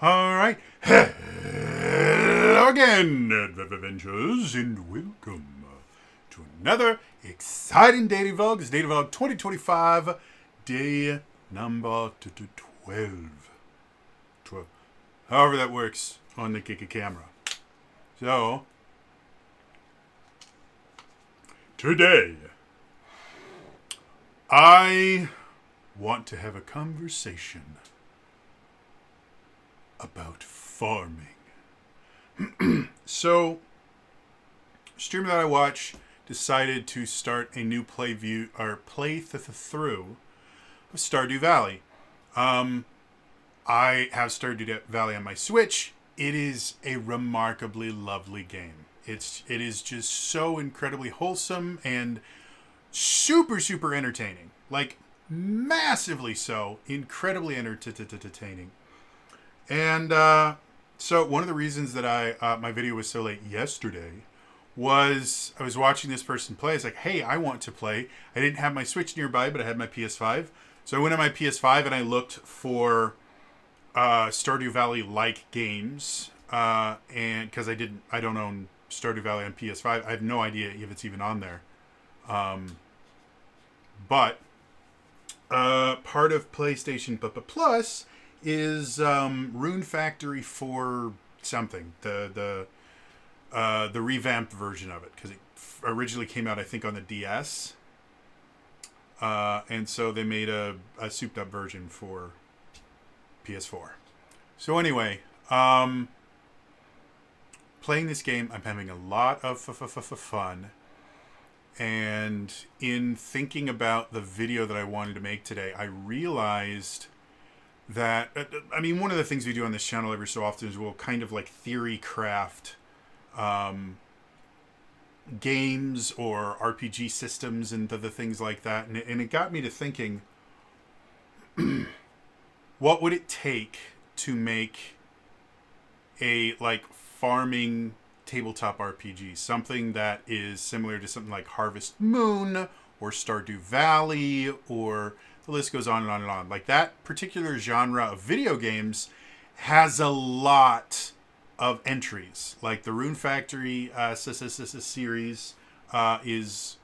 All right. Hello again, adventures, and welcome to another exciting daily vlog. It's daily vlog 2025, day number 12. However that works on the Kika camera. So, today, I want to have a conversation about farming. So, streamer that I watch decided to start a new through of Stardew Valley. I have Stardew Valley on my Switch. It is a remarkably lovely game. It is just so incredibly wholesome and super entertaining. Like massively so, incredibly entertaining. And so one of the reasons that my video was so late yesterday was I was watching this person play. It's like, hey, I want to play. I didn't have my Switch nearby, but I had my PS5. So I went on my PS5 and I looked for Stardew Valley like games. And because I don't own Stardew Valley on PS5, I have no idea if it's even on there. But part of PlayStation Plus is Rune Factory for something, the revamped version of it, because it originally came out I think on the DS, and so they made a souped up version for PS4. So anyway, playing this game, I'm having a lot of fun. And in thinking about the video that I wanted to make today, I realized that, one of the things we do on this channel every so often is we'll kind of like theory craft games or RPG systems and the things like that. And it got me to thinking, what would it take to make a like farming tabletop RPG, something that is similar to something like Harvest Moon or Stardew Valley, or the list goes on and on and on. Like that particular genre of video games has a lot of entries. Like the Rune Factory series is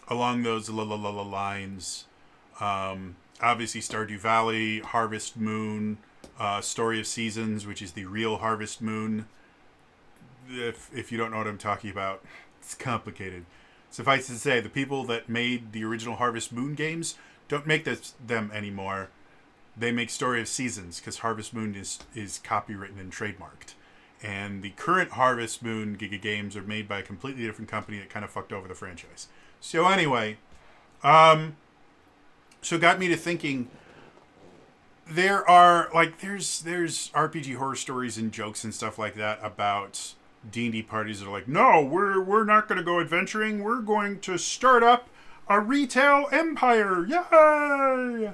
along those lines. Obviously Stardew Valley, Harvest Moon, Story of Seasons, which is the real Harvest Moon. If you don't know what I'm talking about, it's complicated. Suffice to say, the people that made the original Harvest Moon games don't make them anymore. They make Story of Seasons, because Harvest Moon is copywritten and trademarked. And the current Harvest Moon games are made by a completely different company that kind of fucked over the franchise. So anyway, so it got me to thinking, there's RPG horror stories and jokes and stuff like that about D&D parties that are like, no, we're not going to go adventuring. We're going to start up a retail empire. Yay!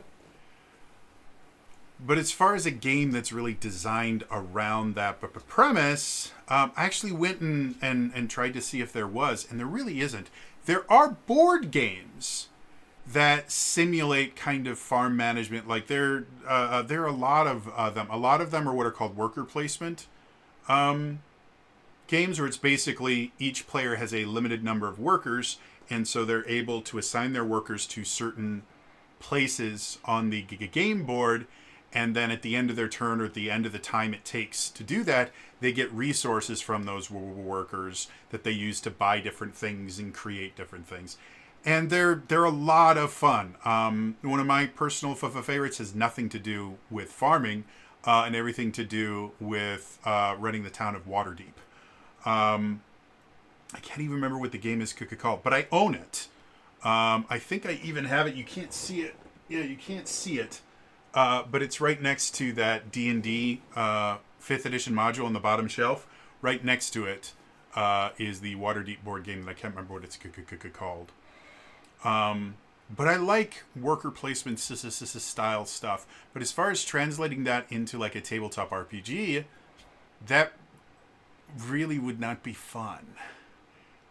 But as far as a game that's really designed around that premise, I actually went and tried to see if there was, and there really isn't. There are board games that simulate kind of farm management. Like there are a lot of them. A lot of them are what are called worker placement games, where it's basically each player has a limited number of workers, and so they're able to assign their workers to certain places on the game board, and then at the end of their turn or at the end of the time it takes to do that, they get resources from those workers that they use to buy different things and create different things. And they're a lot of fun. One of my personal favorites has nothing to do with farming and everything to do with running the town of Waterdeep. I can't even remember what the game is called, but I own it. I think I even have it. You can't see it. Yeah, you can't see it. But it's right next to that D&D 5th edition module on the bottom shelf. Right next to it is the Waterdeep board game that I can't remember what it's called. But I like worker placement style stuff. But as far as translating that into like a tabletop RPG, that really would not be fun.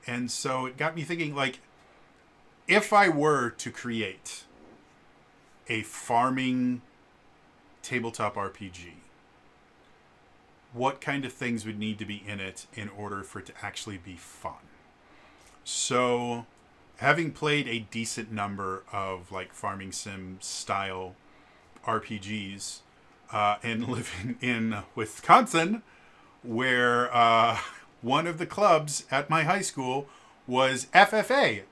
And so it got me thinking, like, if I were to create a farming tabletop RPG, what kind of things would need to be in it in order for it to actually be fun. So, having played a decent number of like farming sim style RPGs, and living in Wisconsin, where one of the clubs at my high school was FFA,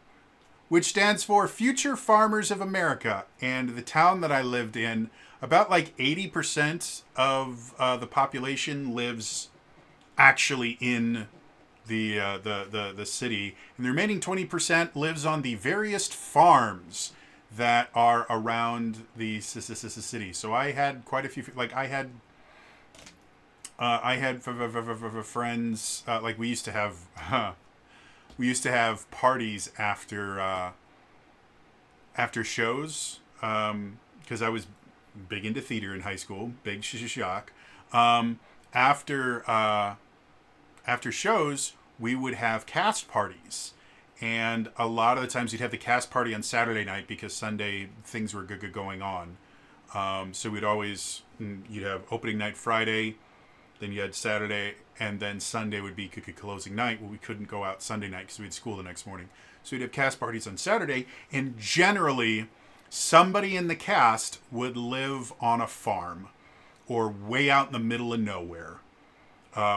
which stands for Future Farmers of America. And the town that I lived in, about like 80% of the population lives actually in the city, and the remaining 20% lives on the various farms that are around the city. So I had quite a few, like I had friends, like we used to have parties after shows, because I was big into theater in high school, big shock. After shows, we would have cast parties. And a lot of the times we'd have the cast party on Saturday night because Sunday things were good going on. So you'd have opening night Friday, then you had Saturday, and then Sunday would be closing night. Well, we couldn't go out Sunday night because we had school the next morning. So we'd have cast parties on Saturday, and generally somebody in the cast would live on a farm or way out in the middle of nowhere.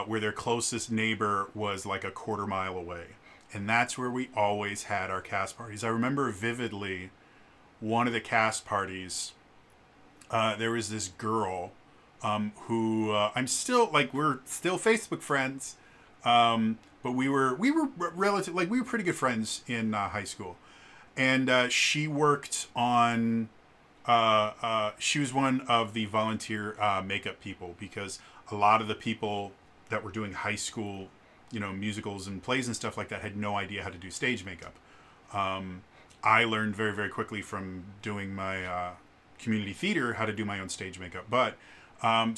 Where their closest neighbor was like a quarter mile away. And that's where we always had our cast parties. I remember vividly one of the cast parties, there was this girl who I'm still, like, we're still Facebook friends. But we were relative, like, we were pretty good friends in high school. And she worked on, she was one of the volunteer makeup people, because a lot of the people that were doing high school, musicals and plays and stuff like that had no idea how to do stage makeup. I learned very, very quickly from doing my community theater how to do my own stage makeup. But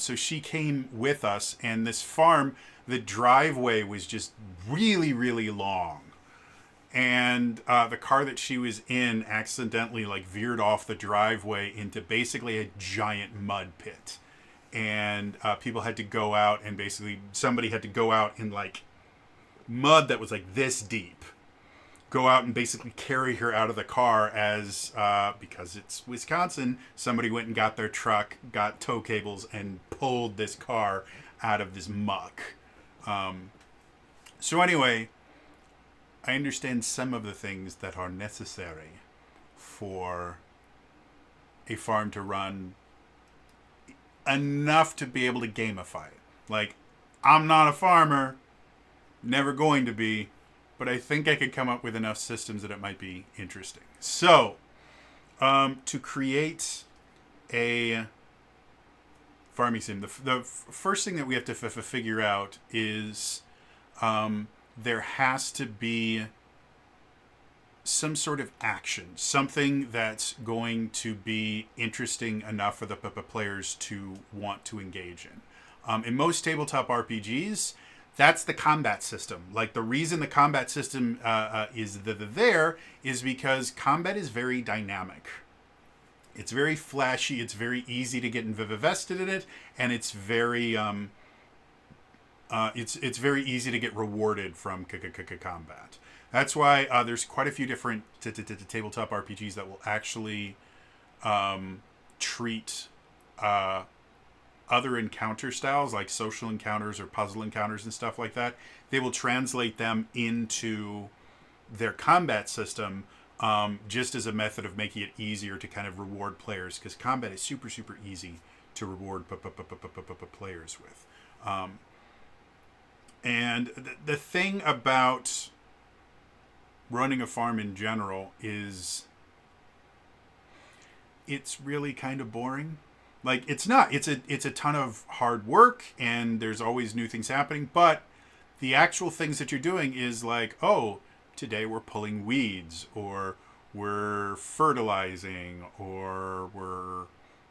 so she came with us, and this farm, the driveway was just really, really long. And the car that she was in accidentally like veered off the driveway into basically a giant mud pit. And people had to go out, and basically somebody had to go out in like mud that was like this deep, go out and basically carry her out of the car as, because it's Wisconsin, somebody went and got their truck, got tow cables, and pulled this car out of this muck. So anyway, I understand some of the things that are necessary for a farm to run enough to be able to gamify it. Like, I'm not a farmer, never going to be, but I think I could come up with enough systems that it might be interesting. So, to create a farming sim, the first thing that we have to figure out is there has to be some sort of action, something that's going to be interesting enough for the players to want to engage in. In most tabletop RPGs, that's the combat system. Like, the reason the combat system is there is because combat is very dynamic. It's very flashy. It's very easy to get invested in it, and it's very it's very easy to get rewarded from combat. That's why there's quite a few different tabletop RPGs that will actually treat other encounter styles, like social encounters or puzzle encounters and stuff like that. They will translate them into their combat system, just as a method of making it easier to kind of reward players, because combat is super, super easy to reward players with. And the thing about running a farm in general is it's really kind of boring. Like, it's not. It's a ton of hard work, and there's always new things happening, but the actual things that you're doing is like, oh, today we're pulling weeds, or we're fertilizing, or we're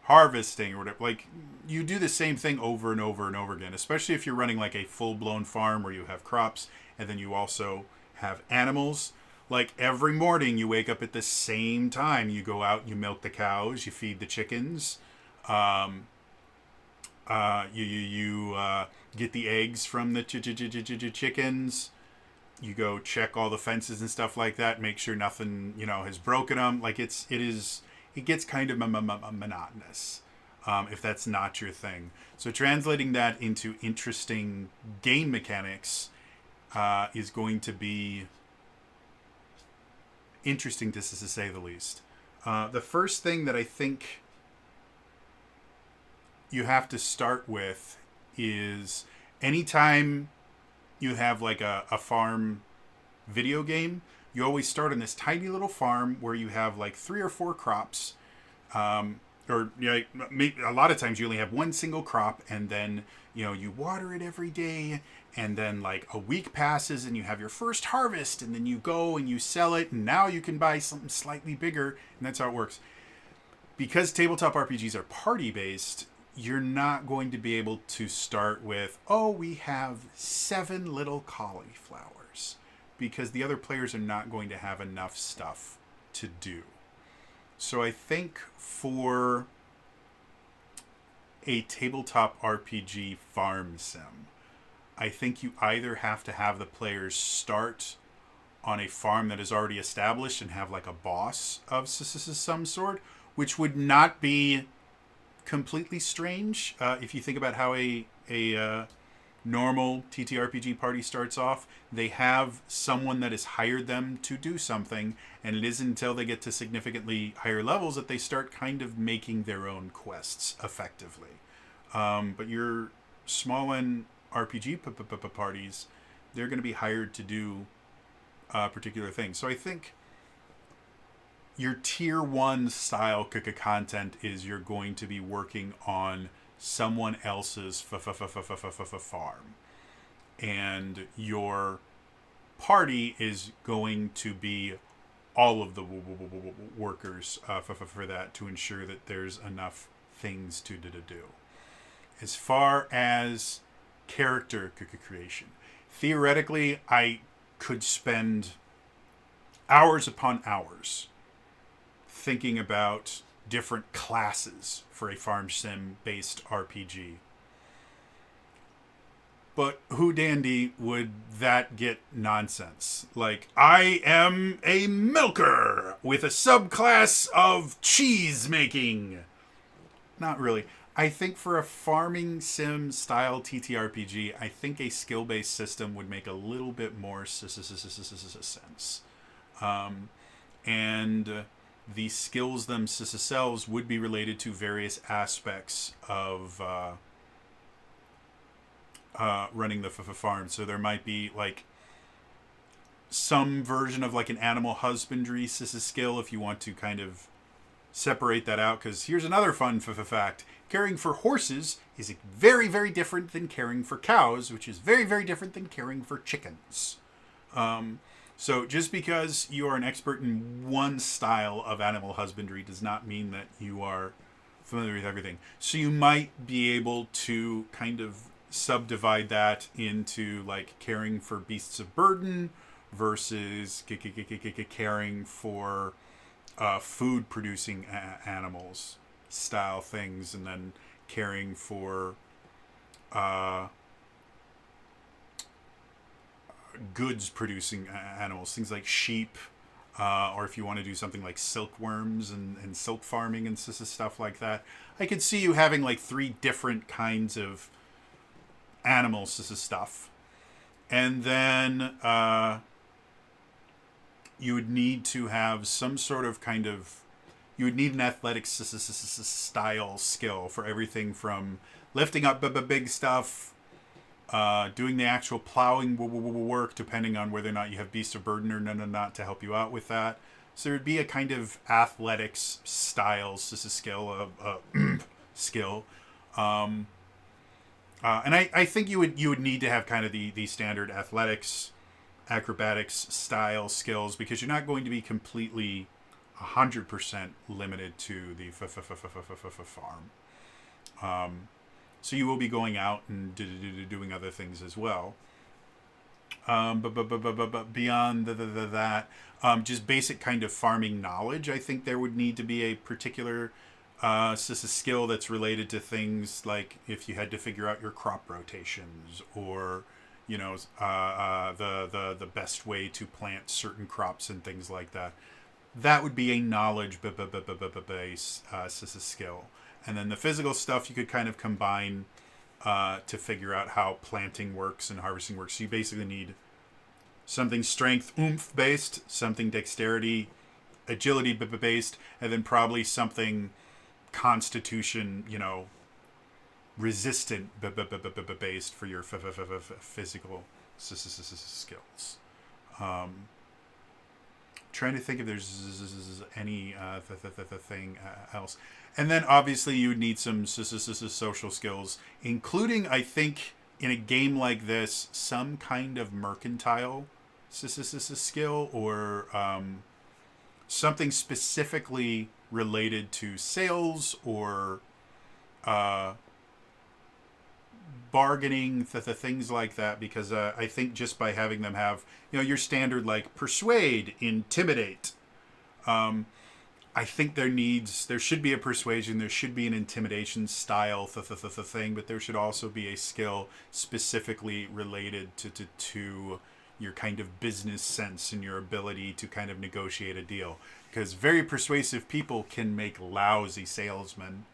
harvesting, or whatever. Like, you do the same thing over and over and over again, especially if you're running like a full-blown farm where you have crops and then you also have animals. Like, every morning you wake up at the same time. You go out, you milk the cows, you feed the chickens. You get the eggs from the chickens. You go check all the fences and stuff like that. Make sure nothing has broken them. Like it gets kind of monotonous if that's not your thing. So translating that into interesting game mechanics is going to be interesting to say the least. The first thing that I think you have to start with is anytime you have like a farm video game, you always start on this tiny little farm where you have like 3 or 4 crops. Or a lot of times you only have one single crop, and then you water it every day, and then like a week passes and you have your first harvest, and then you go and you sell it, and now you can buy something slightly bigger, and that's how it works. Because tabletop RPGs are party based, you're not going to be able to start with, oh, we have 7 little cauliflowers, because the other players are not going to have enough stuff to do. So I think for a tabletop RPG farm sim, I think you either have to have the players start on a farm that is already established and have like a boss of some sort, which would not be completely strange if you think about how a normal TTRPG party starts off. They have someone that has hired them to do something, and it isn't until they get to significantly higher levels that they start kind of making their own quests effectively. But your small end RPG parties, they're going to be hired to do particular things. So I think your tier 1 style content is you're going to be working on someone else's farm, and your party is going to be all of the workers for that, to ensure that there's enough things to do. As far as character creation, theoretically I could spend hours upon hours thinking about different classes for a farm sim based RPG. But who dandy would that get nonsense? Like, I am a milker with a subclass of cheese making. Not really. I think for a farming sim style TTRPG, I think a skill based system would make a little bit more sense. And the skills themselves would be related to various aspects of running the farm. So there might be like some version of like an animal husbandry skill if you want to kind of separate that out. Because here's another fun fact: caring for horses is very, very different than caring for cows, which is very, very different than caring for chickens. So just because you are an expert in one style of animal husbandry does not mean that you are familiar with everything. So you might be able to kind of subdivide that into like caring for beasts of burden versus caring for food producing animals style things, and then caring for goods producing animals, things like sheep, or if you want to do something like silkworms and silk farming and stuff like that. I could see you having like 3 different kinds of animals stuff. And then you would need to have some sort of kind of, you would need an athletics style skill for everything from lifting up big stuff, doing the actual plowing work, depending on whether or not you have beasts of burden or not to help you out with that. So there would be a kind of athletics style skill skill. And I think you would need to have kind of the standard athletics, acrobatics style skills, because you're not going to be completely 100% limited to the farm. So you will be going out and doing other things as well. But beyond that, just basic kind of farming knowledge, I think there would need to be a particular It's just a skill that's related to things like if you had to figure out your crop rotations, or the best way to plant certain crops and things like that. That would be a knowledge base skill. And then the physical stuff you could kind of combine to figure out how planting works and harvesting works. So you basically need something strength, oomph based, something dexterity, agility based, and then probably something constitution, resistant based for your physical skills. Trying to think if there's any thing else. And then obviously you would need some social skills, including, I think, in a game like this, some kind of mercantile skill, or something specifically related to sales or bargaining, things like that, because I think just by having them have, your standard like persuade, intimidate, I think there should be a persuasion, there should be an intimidation style thing, but there should also be a skill specifically related to your kind of business sense and your ability to kind of negotiate a deal. Because very persuasive people can make lousy salesmen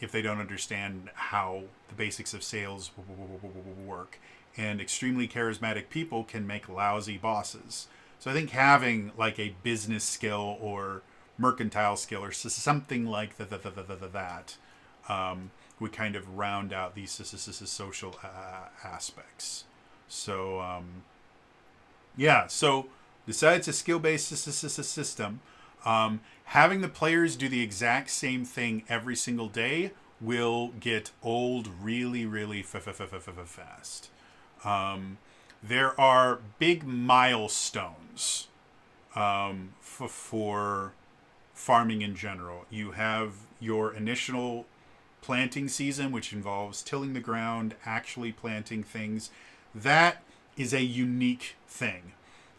if they don't understand how the basics of sales work. And extremely charismatic people can make lousy bosses. So I think having like a business skill or mercantile skill or something like that would kind of round out these social aspects. So, so besides a skill-based system, having the players do the exact same thing every single day will get old really, really fast. There are big milestones for farming in general. You have your initial planting season, which involves tilling the ground, actually planting things. That is a unique thing.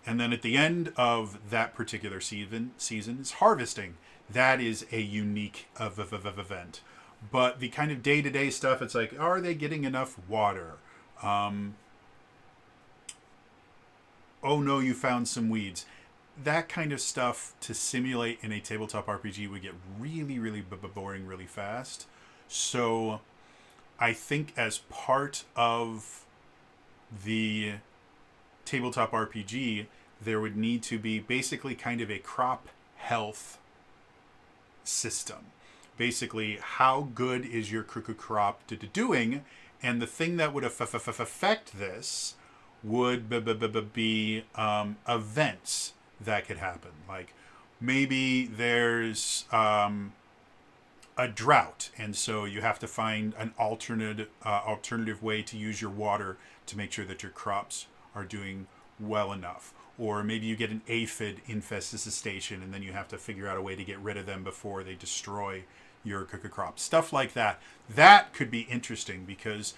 And then at the end of that particular season is harvesting. That is a unique event. But the kind of day-to-day stuff, it's like, are they getting enough water? Oh no, you found some weeds. That kind of stuff to simulate in a tabletop RPG would get really, really boring really fast. So I think as part of the tabletop RPG, there would need to be basically kind of a crop health system. Basically, how good is your crop doing? And the thing that would affect this would be events that could happen. Like maybe there's a drought, and so you have to find an alternative way to use your water to make sure that your crops are doing well enough. Or maybe you get an aphid infestation, and then you have to figure out a way to get rid of them before they destroy your crops. Stuff like that. That could be interesting because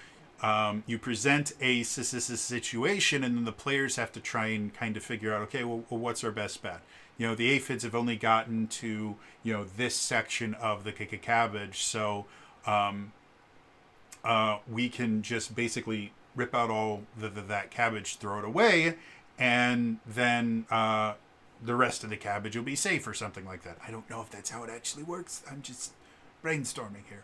you present a situation, and then the players have to try and kind of figure out, okay, well what's our best bet? The aphids have only gotten to, this section of the cabbage, so we can just basically rip out all that cabbage, throw it away, and then the rest of the cabbage will be safe or something like that. I don't know if that's how it actually works. I'm just brainstorming here.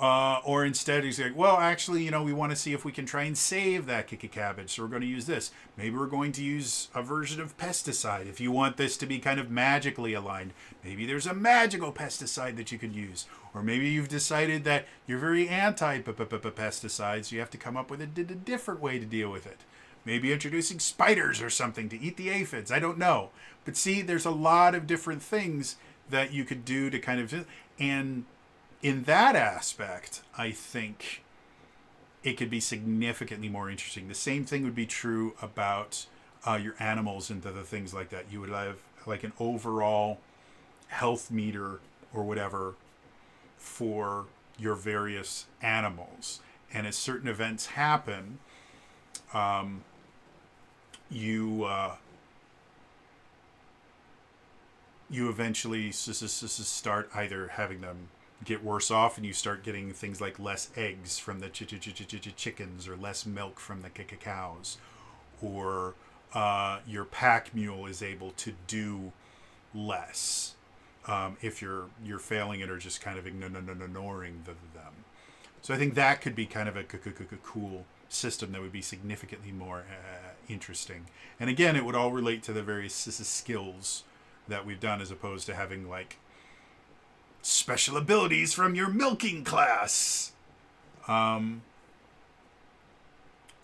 Or instead he's like, well, actually, we want to see if we can try and save that cabbage, so we're going to use this. Maybe we're going to use a version of pesticide. If you want this to be kind of magically aligned, maybe there's a magical pesticide that you could use. Or maybe you've decided that you're very anti-pesticides, so you have to come up with a different way to deal with it. Maybe introducing spiders or something to eat the aphids. I don't know. But see, there's a lot of different things that you could do to kind of... And in that aspect, I think it could be significantly more interesting. The same thing would be true about your animals and the things like that. You would have like an overall health meter or whatever for your various animals. And as certain events happen, you eventually start either having them get worse off, and you start getting things like less eggs from the chickens, or less milk from the cows, or your pack mule is able to do less if you're failing it, or just kind of ignoring them. So I think that could be kind of a cool system that would be significantly more interesting. And again, it would all relate to the various skills that we've done, as opposed to having like special abilities from your milking class.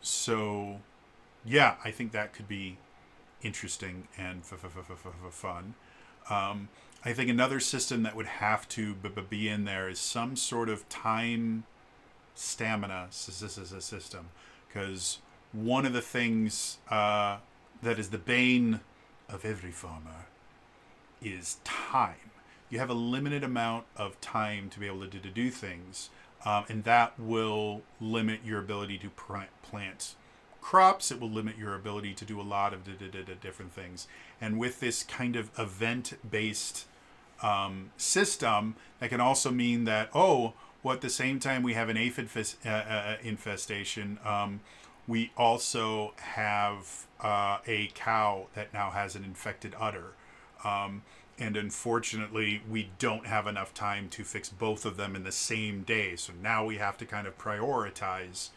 So yeah, I think that could be interesting and fun. I think another system that would have to be in there is some sort of time stamina system, because one of the things that is the bane of every farmer is time. You have a limited amount of time to be able to do things, and that will limit your ability to plant crops. It will limit your ability to do a lot of different things. And with this kind of event-based system, that can also mean that, at the same time we have an aphid infestation, we also have a cow that now has an infected udder. And unfortunately, we don't have enough time to fix both of them in the same day. So now we have to kind of prioritize,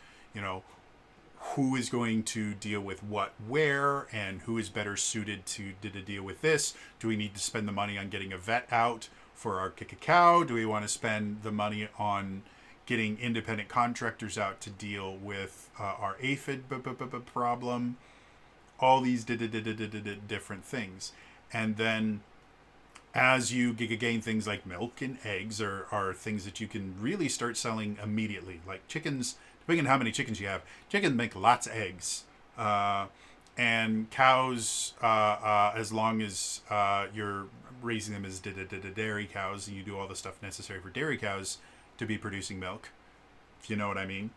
who is going to deal with what where, and who is better suited to deal with this. Do we need to spend the money on getting a vet out for our cow? Do we want to spend the money on getting independent contractors out to deal with our aphid problem? All these different things. And then as you gain things like milk and eggs, are things that you can really start selling immediately. Like chickens, depending on how many chickens you have, chickens make lots of eggs. And cows, as long as you're raising them as dairy cows, and you do all the stuff necessary for dairy cows to be producing milk, if you know what I mean.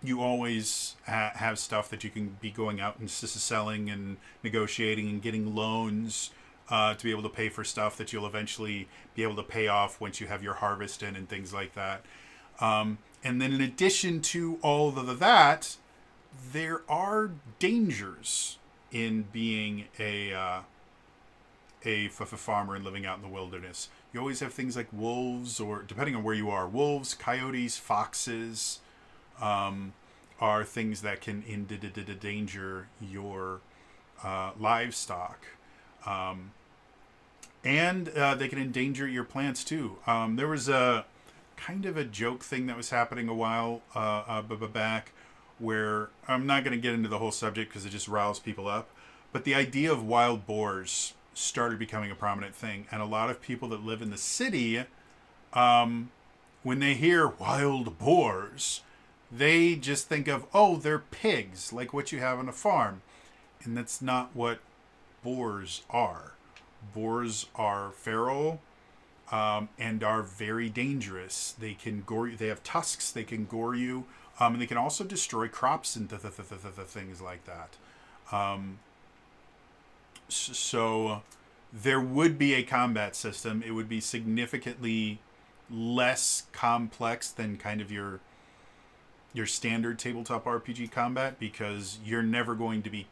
You always have stuff that you can be going out and selling and negotiating and getting loans to be able to pay for stuff that you'll eventually be able to pay off once you have your harvest in and things like that. And then in addition to all of that, there are dangers in being a farmer and living out in the wilderness. You always have things like wolves, or depending on where you are, wolves, coyotes, foxes, are things that can endanger your livestock. And they can endanger your plants too. There was a kind of a joke thing that was happening a while back, where I'm not going to get into the whole subject because it just riles people up, but the idea of wild boars started becoming a prominent thing. And a lot of people that live in the city, when they hear wild boars, they just think of, they're pigs, like what you have on a farm. And that's not what boars are. Boars are feral and are very dangerous. They can gore you. They have tusks. They can gore you. And they can also destroy crops and things like that. So there would be a combat system. It would be significantly less complex than kind of your standard tabletop RPG combat, because you're never going to be,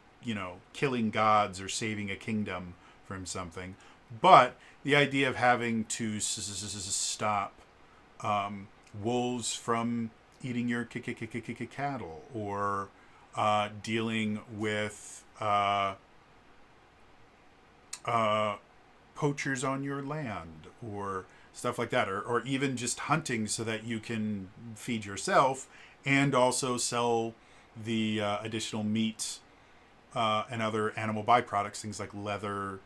killing gods or saving a kingdom from something. But the idea of having to stop wolves from eating your cattle, or dealing with poachers on your land, or stuff like that, or even just hunting so that you can feed yourself and also sell the additional meat and other animal byproducts, things like leather,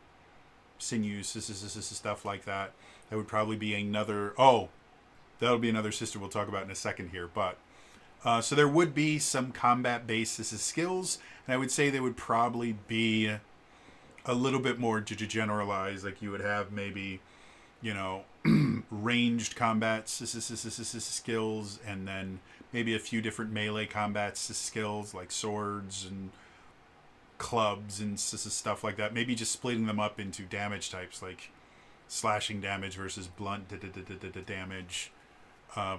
sinews, stuff like that. That would probably be another... that'll be another system we'll talk about in a second here. But so there would be some combat-based skills, and I would say they would probably be a little bit more generalized. Like you would have maybe, ranged combat skills, and then maybe a few different melee combat skills like swords and clubs and stuff like that. Maybe just splitting them up into damage types like slashing damage versus blunt damage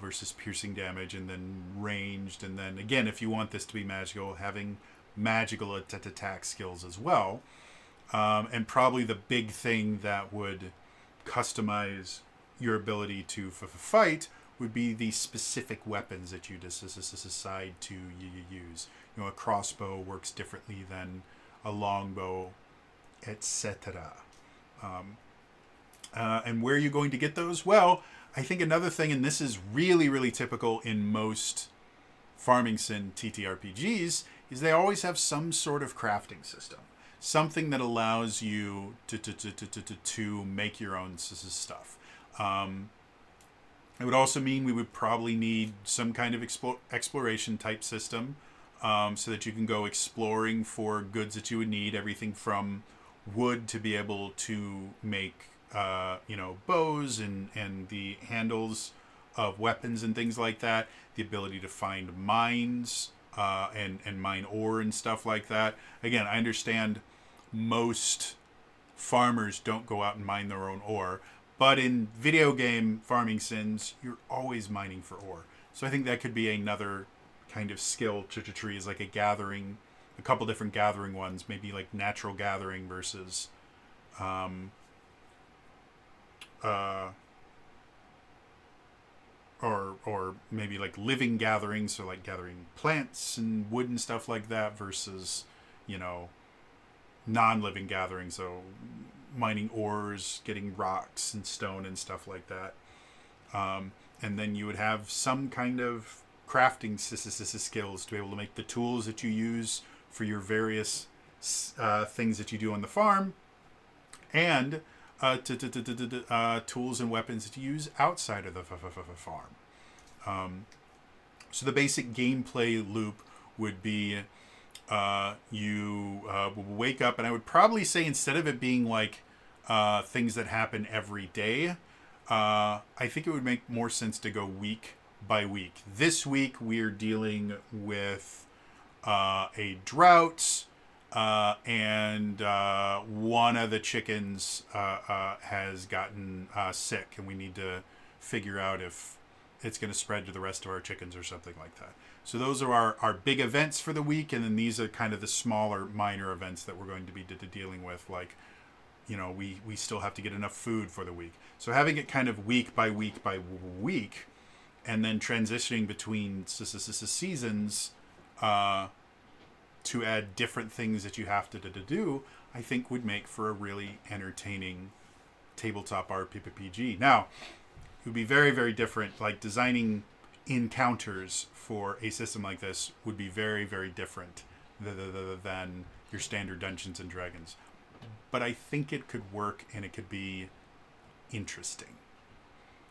versus piercing damage, and then ranged. And then again, if you want this to be magical, having magical attack skills as well. And probably the big thing that would customize your ability to fight would be the specific weapons that you decide to use. You know, a crossbow works differently than a longbow, etc. And where are you going to get those? Well, I think another thing, and this is really, really typical in most farming sim TTRPGs, is they always have some sort of crafting system. Something that allows you to make your own stuff. It would also mean we would probably need some kind of exploration type system, so that you can go exploring for goods that you would need. Everything from wood to be able to make bows and the handles of weapons and things like that. The ability to find mines and mine ore and stuff like that. Again, I understand most farmers don't go out and mine their own ore, but in video game farming sims, you're always mining for ore. So I think that could be another kind of skill tree, is like a couple different gathering ones, maybe like natural gathering versus or maybe like living gathering, so like gathering plants and wood and stuff like that versus, non-living gathering, so mining ores, getting rocks and stone and stuff like that. And then you would have some kind of crafting skills to be able to make the tools that you use for your various things that you do on the farm, and tools and weapons that you use outside of the farm. So the basic gameplay loop would be you wake up, and I would probably say, instead of it being like things that happen every day, I think it would make more sense to go week by week. This week we're dealing with a drought, and one of the chickens has gotten sick, and we need to figure out if it's going to spread to the rest of our chickens or something like that. So those are our big events for the week, and then these are kind of the smaller, minor events that we're going to be dealing with, like, we still have to get enough food for the week. So having it kind of week by week by week, and then transitioning between seasons to add different things that you have to do, I think would make for a really entertaining tabletop RPG. Now, it would be very, very different. Like, designing encounters for a system like this would be very, very different than your standard Dungeons and Dragons. But I think it could work, and it could be interesting.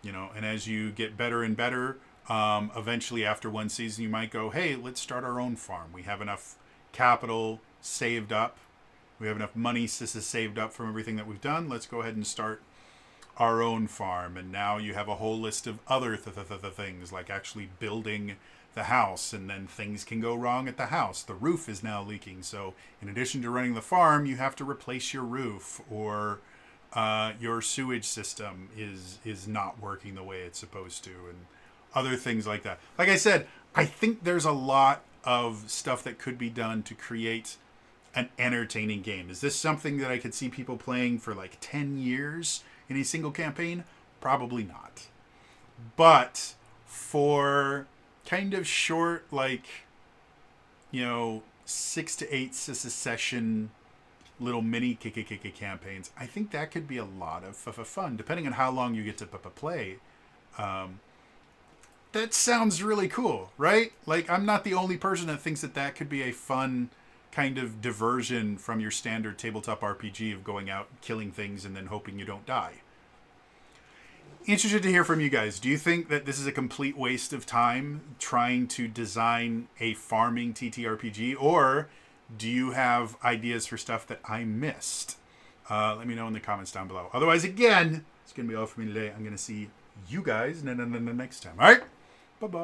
And as you get better and better, eventually after one season, you might go, hey, let's start our own farm. We have enough capital saved up. We have enough money saved up from everything that we've done. Let's go ahead and start our own farm. And now you have a whole list of other things, like actually building the house, and then things can go wrong at the house. The roof is now leaking, so in addition to running the farm, you have to replace your roof, or your sewage system is not working the way it's supposed to, and other things like that. Like I said, I think there's a lot of stuff that could be done to create an entertaining game. Is this something that I could see people playing for like 10 years in a single campaign? Probably not. But for kind of short, like, 6 to 8 session little mini campaigns, I think that could be a lot of fun, depending on how long you get to play. That sounds really cool, right? Like, I'm not the only person that thinks that could be a fun kind of diversion from your standard tabletop RPG of going out, killing things, and then hoping you don't die. Interested to hear from you guys. Do you think that this is a complete waste of time trying to design a farming TTRPG, or do you have ideas for stuff that I missed? Let me know in the comments down below. Otherwise, again, It's going to be all for me today. I'm going to see you guys next time. All right? Bye-bye.